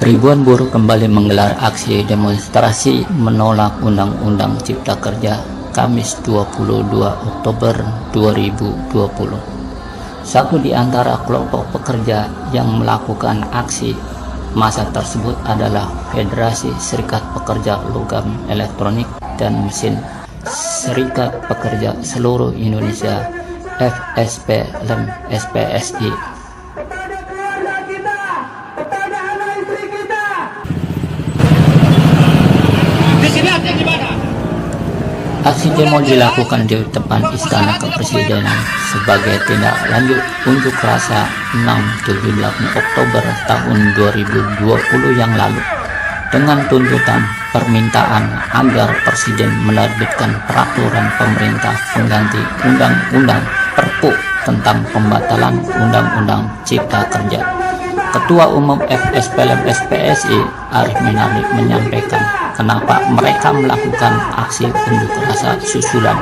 Ribuan buruh kembali menggelar aksi demonstrasi menolak Undang-Undang Cipta Kerja Kamis 22 Oktober 2020. Satu di antara kelompok pekerja yang melakukan aksi massa tersebut adalah Federasi Serikat Pekerja Logam Elektronik dan Mesin Serikat Pekerja Seluruh Indonesia FSPLM SPSI. Aksi demo dilakukan di depan Istana Kepresidenan sebagai tindak lanjut unjuk rasa 6-7 Oktober tahun 2020 yang lalu dengan tuntutan permintaan agar Presiden menerbitkan peraturan pemerintah pengganti Undang-Undang Perpu tentang pembatalan Undang-Undang Cipta Kerja. Ketua Umum FSPLM SPSI Arif Minardi menyampaikan kenapa mereka melakukan aksi unjuk rasa susulan.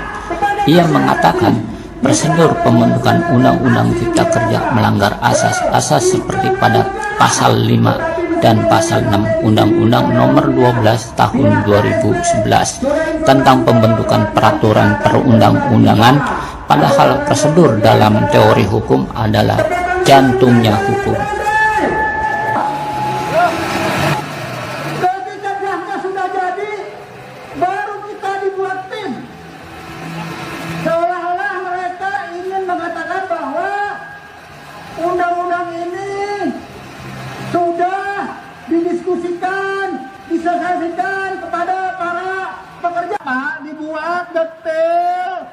Ia mengatakan prosedur pembentukan Undang-Undang Cipta Kerja melanggar asas-asas seperti pada pasal 5 dan pasal 6 Undang-Undang Nomor 12 Tahun 2011 tentang pembentukan peraturan perundang-undangan, padahal prosedur dalam teori hukum adalah jantungnya hukum. Undang-undang ini sudah didiskusikan, disosialisasikan kepada para pekerja. Pak, dibuat detail.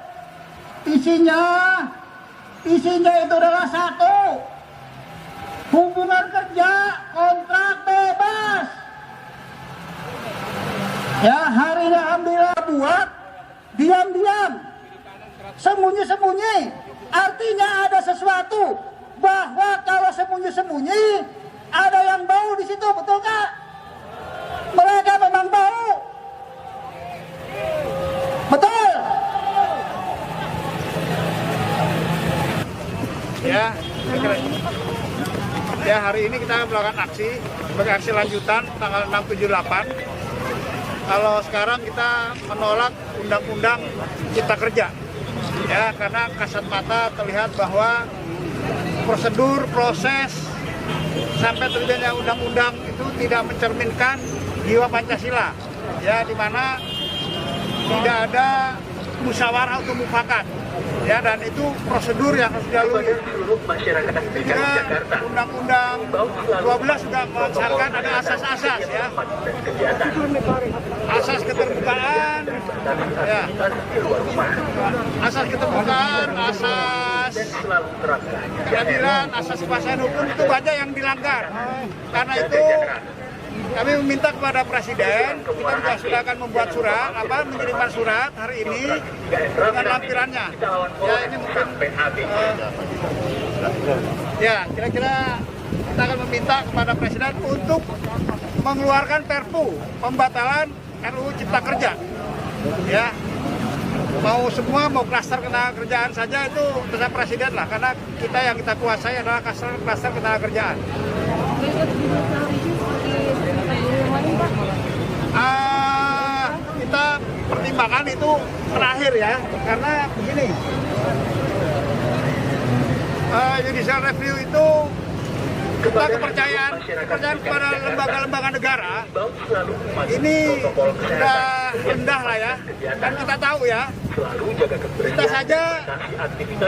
Isinya itu adalah satu, hubungan kerja kontrak bebas. Ya, hari ini alhamdulillah buat diam-diam, sembunyi-sembunyi. Artinya ada sesuatu, bahwa kalau sembunyi-sembunyi ada yang bau di situ, betul kak? Mereka memang bau, betul? Ya, hari ini kita melakukan aksi sebagai aksi lanjutan tanggal 6-7-8. Kalau sekarang kita menolak Undang-Undang Cipta Kerja, ya, karena kasat mata terlihat bahwa prosedur, proses sampai terbitnya undang-undang itu tidak mencerminkan jiwa Pancasila, ya, di mana tidak ada musyawarah atau mufakat, ya, dan itu prosedur yang harus dilalui. Juga Undang-Undang 12 sudah mensyaratkan ada asas-asas, ya, asas keterbukaan, ya, asas keterbukaan, asas keadilan, asas kepastian hukum, itu banyak yang dilanggar. Karena itu kami meminta kepada Presiden, kita sudah akan membuat surat, mengirimkan surat hari ini dengan lampirannya. Ya, ini mungkin ya, kira-kira kita akan meminta kepada Presiden untuk mengeluarkan Perpu pembatalan RUU Cipta Kerja. Ya, mau semua, mau klaster ketenaga kerjaan saja itu terserah Presiden lah, karena kita yang kita kuasai adalah klaster ketenaga kerjaan. Kita pertimbangkan itu terakhir, ya, karena begini, judicial review itu kita kepercayaan kepada lembaga-lembaga negara ini sudah rendah lah, ya, dan kita tahu, ya, kita saja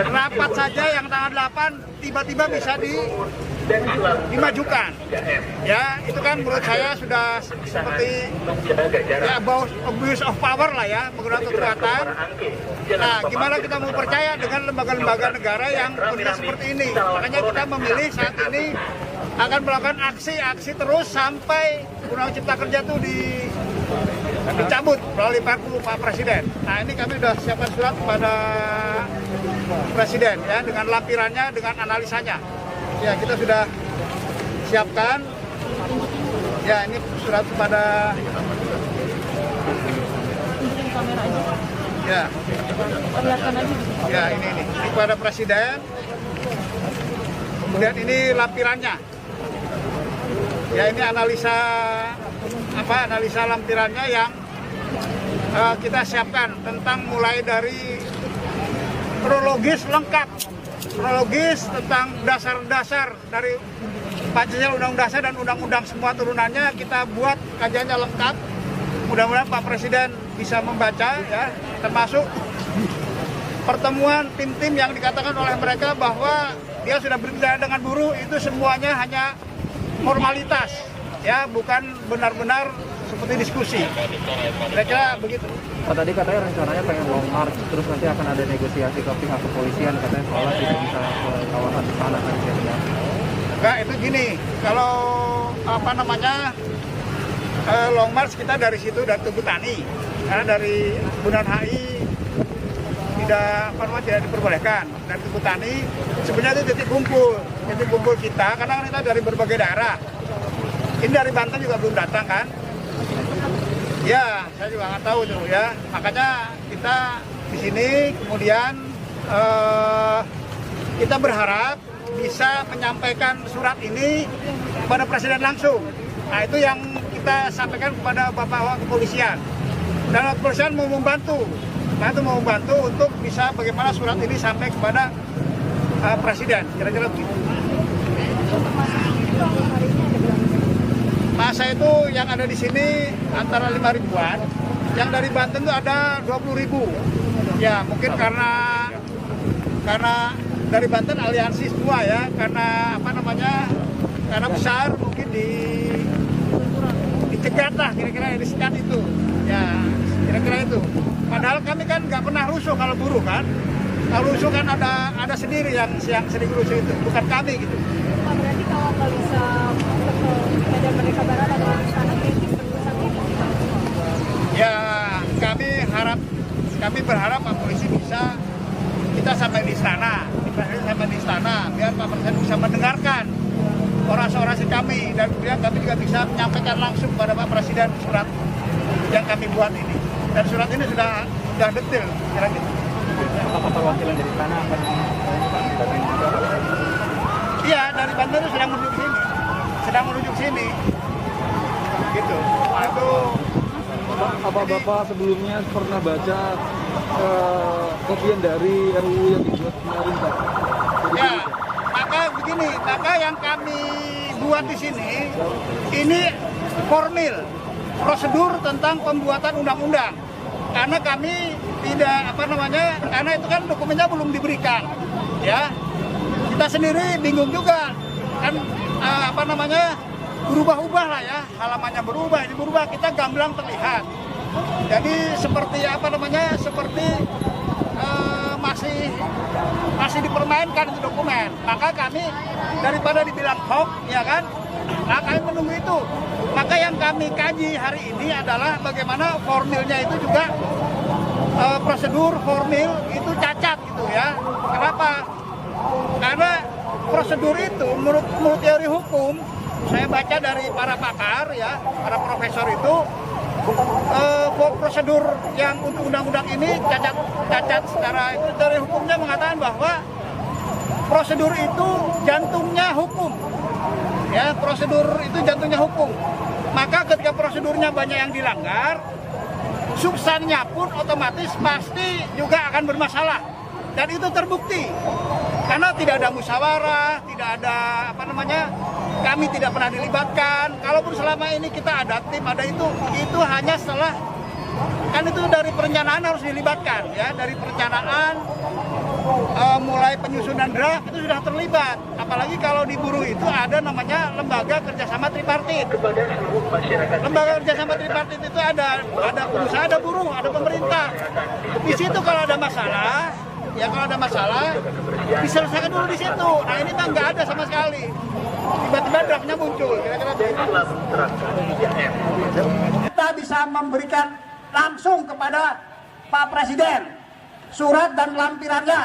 rapat saja yang tanggal 8 tiba-tiba bisa dimajukan, ya, itu kan menurut saya sudah seperti, ya, abuse of power lah, ya, menggunakan kekuatan. Nah, gimana kita mau percaya dengan lembaga-lembaga negara yang kondisi seperti ini? Makanya kita memilih saat ini akan melakukan aksi terus sampai Undang Cipta Kerja itu dicabut melalui Perpu Pak Presiden. Nah, ini kami sudah siapkan surat kepada Presiden ya, dengan lampirannya, dengan analisanya. Ya, kita sudah siapkan. Ya, ini surat kepada ya ini kepada Presiden. Kemudian ini lampirannya. Ya, ini analisa lampirannya yang kita siapkan tentang mulai dari kronologis lengkap, kronologis tentang dasar-dasar dari Pancasila, Undang-Undang Dasar dan Undang-Undang semua turunannya kita buat kajiannya lengkap. Mudah-mudahan Pak Presiden bisa membaca ya, termasuk pertemuan tim-tim yang dikatakan oleh mereka bahwa dia sudah berbicara dengan buruh, itu semuanya hanya formalitas ya, bukan benar-benar seperti diskusi. Kira-kira begitu. Pak, tadi katanya rencananya pengen long march, terus nanti akan ada negosiasi ke pihak kepolisian, katanya soalnya tidak bisa ke kawasan sana kan ya. Enggak, itu gini, kalau long march kita dari situ, dari Tugu Tani, karena dari Bundaran HI tidak diperbolehkan. Dari Tugu Tani sebenarnya itu titik kumpul kita, karena kita dari berbagai daerah. Ini dari Banten juga belum datang kan? Ya, saya juga nggak tahu tuh ya. Makanya kita di sini kemudian kita berharap bisa menyampaikan surat ini kepada Presiden langsung. Nah, itu yang kita sampaikan kepada Bapak Kepolisian. Dan kepolisian mau membantu untuk bisa bagaimana surat ini sampai kepada Presiden. Kira-kira begitu. Masa itu yang ada di sini antara 5 ribuan, yang dari Banten itu ada 20 ribu. Ya, mungkin karena dari Banten aliansi semua ya, karena karena besar mungkin dicegat lah, kira-kira disikat itu. Ya, kira-kira itu. Padahal kami kan nggak pernah rusuh kalau buruh kan. Kalau rusuh kan ada sendiri yang sering rusuh itu, bukan kami gitu. Pak, berarti kalau nggak bisa ke medan Merdeka Barat atau istana kritis penugasan ini? Ya, kami berharap Pak Polisi bisa kita sampai di istana, biar Pak Presiden bisa mendengarkan orasi-orasi kami, dan kemudian kami juga bisa menyampaikan langsung kepada Pak Presiden surat yang kami buat ini. Dan surat ini sudah detail, kira-kira. Apakah perwakilan dari sana akan Iya, dari Banten itu sedang menuju sini. Gitu. Nah, itu apa Bapak sebelumnya pernah baca kopian dari RUU yang dibuat kemarin, Pak? ya, maka yang kami buat di sini ini formil prosedur tentang pembuatan undang-undang. Karena kami tidak karena itu kan dokumennya belum diberikan. Ya. Kita sendiri bingung juga kan, berubah-ubah lah ya, halamannya berubah, kita gamblang terlihat. Jadi seperti seperti masih dipermainkan itu dokumen. Maka kami daripada dibilang hoax, ya kan, nah kami menunggu itu. Maka yang kami kaji hari ini adalah bagaimana formilnya itu juga prosedur formil itu cacat gitu ya. Kenapa? Karena prosedur itu menurut teori hukum, saya baca dari para pakar ya, para profesor itu, prosedur yang untuk undang-undang ini cacat secara itu, teori hukumnya mengatakan bahwa prosedur itu jantungnya hukum. Ya, prosedur itu jantungnya hukum. Maka ketika prosedurnya banyak yang dilanggar, substansinya pun otomatis pasti juga akan bermasalah. Dan itu terbukti. Karena tidak ada musyawarah, tidak ada kami tidak pernah dilibatkan. Kalaupun selama ini kita ada tim, ada itu hanya setelah, kan itu dari perencanaan harus dilibatkan ya, dari perencanaan mulai penyusunan draft itu sudah terlibat. Apalagi kalau di buruh itu ada namanya lembaga kerjasama tripartit. Lembaga kerjasama tripartit itu ada pengusaha, ada buruh, ada pemerintah. Di situ kalau ada masalah, diselesaikan dulu di situ. Nah, ini mah nggak ada sama sekali. tiba-tiba draftnya muncul. Kira-kira Kita bisa memberikan langsung kepada Pak Presiden surat dan lampirannya,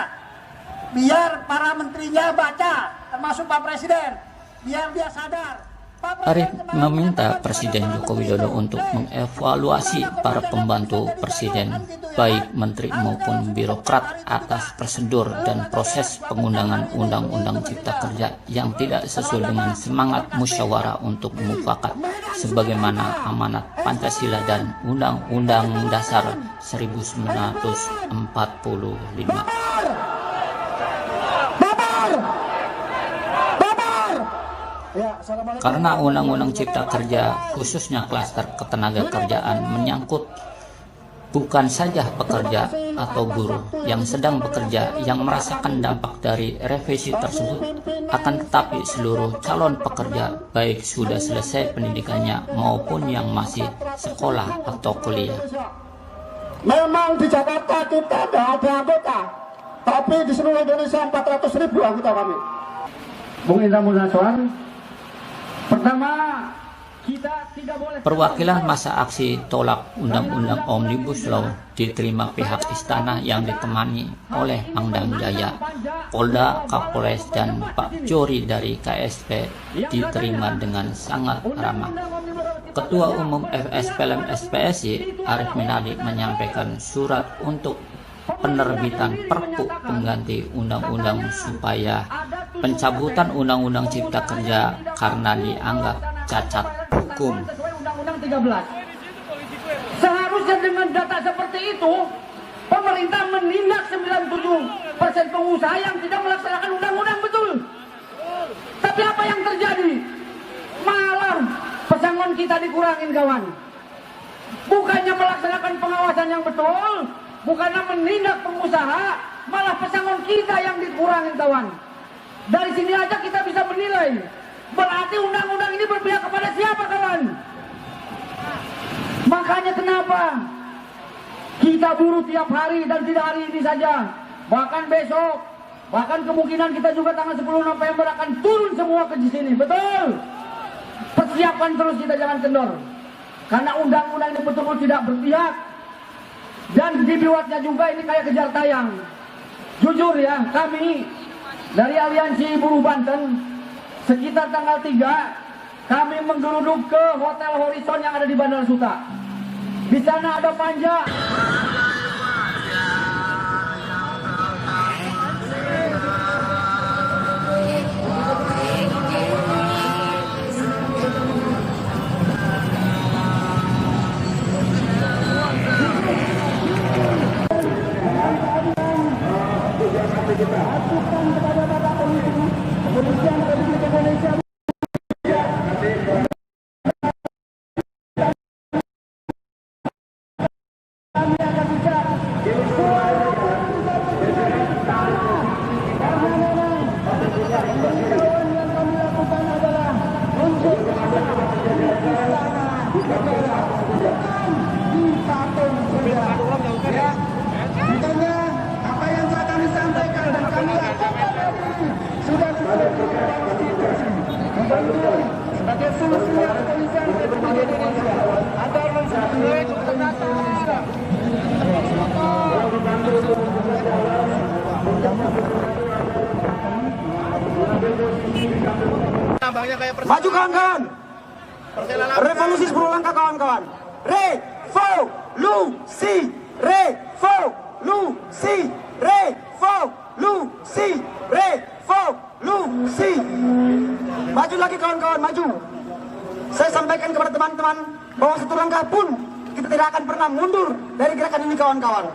biar para menterinya baca, termasuk Pak Presiden, biar dia sadar. Arif meminta Presiden Joko Widodo untuk mengevaluasi para pembantu Presiden, baik menteri maupun birokrat, atas prosedur dan proses pengundangan Undang-Undang Cipta Kerja yang tidak sesuai dengan semangat musyawarah untuk mufakat sebagaimana amanat Pancasila dan Undang-Undang Dasar 1945. Karena Undang-Undang Cipta Kerja, khususnya klaster ketenaga kerjaan, menyangkut bukan saja pekerja atau buruh yang sedang bekerja yang merasakan dampak dari revisi tersebut, akan tetapi seluruh calon pekerja baik sudah selesai pendidikannya maupun yang masih sekolah atau kuliah. Memang di Jakarta kita tidak ada anggota, tapi di seluruh Indonesia 400.000 anggota kami. Bung Indra Munaswan, pertama, kita tidak boleh. Perwakilan masa aksi tolak Undang-Undang Omnibus Law diterima pihak istana yang ditemani oleh Pangdam Jaya, Polda, Kapolres, dan Pak Jori dari KSP diterima dengan sangat ramah. Ketua Umum FSPLM SPSI, Arif Minardi, menyampaikan surat untuk penerbitan Perpu pengganti undang-undang supaya pencabutan Undang-Undang Cipta Kerja karena dianggap cacat hukum. Undang-Undang 13. Seharusnya dengan data seperti itu, pemerintah menindak 97% pengusaha yang tidak melaksanakan undang-undang betul. Tapi apa yang terjadi? Malah pesangon kita dikurangin, kawan. Bukannya melaksanakan pengawasan yang betul, bukannya menindak pengusaha, malah pesangon kita yang dikurangin, kawan. Dari sini aja kita bisa menilai, berarti undang-undang ini berpihak kepada siapa, kawan? Makanya kenapa kita buruh tiap hari dan tidak hari ini saja, bahkan besok, bahkan kemungkinan kita juga tanggal 10 November akan turun semua ke sini, betul? Persiapan terus, kita jangan kendor, karena undang-undang ini betul-betul tidak berpihak. Dan dibuatnya juga ini kayak kejar tayang. Jujur ya, kami dari Aliansi Buruh Banten sekitar tanggal 3 kami menggeruduk ke Hotel Horizon yang ada di Bandara Suta. Di sana ada panja. Maju kawan-kawan. Revolusi 10 langkah kawan-kawan. Revolusi, revolusi, revolusi, revolusi. Maju lagi kawan-kawan, maju. Saya sampaikan kepada teman-teman bahwa satu langkah pun kita tidak akan pernah mundur dari gerakan ini kawan-kawan.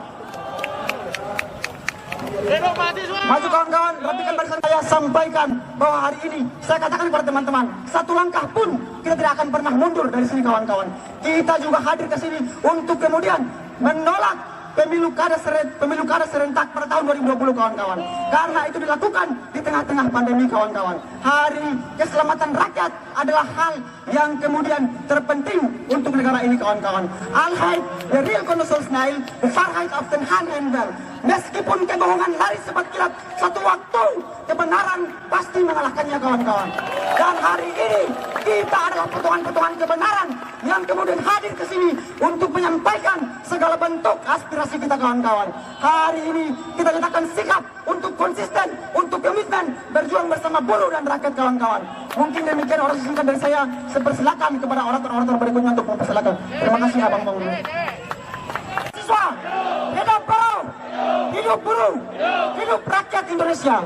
Maju kawan-kawan, rapikan barisan. Saya sampaikan bahwa hari ini saya katakan kepada teman-teman, satu langkah pun kita tidak akan pernah mundur dari sini kawan-kawan. Kita juga hadir ke sini untuk kemudian menolak pemilu kada serentak pada tahun 2020 kawan-kawan. Karena itu dilakukan di tengah-tengah pandemi kawan-kawan. Hari keselamatan rakyat adalah hal yang kemudian terpenting untuk negara ini kawan-kawan. Alheit, the real Konstitusional, the Fahrenheit of the hand and bell. Meskipun kebohongan lari cepat kilat, satu waktu kebenaran pasti mengalahkannya kawan-kawan. Dan hari ini kita adalah potongan-potongan kebenaran yang kemudian hadir ke sini untuk menyampaikan segala bentuk aspirasi kita kawan-kawan. Hari ini kita nyatakan sikap untuk konsisten, untuk komitmen berjuang bersama buruh dan rakyat kawan-kawan. Mungkin demikian orasi singkat dari saya. Sepersilakan kepada orator-orator berikutnya untuk mempersilakan. Terima kasih Abang Bang. Siswa, hidup buruh, hidup rakyat Indonesia.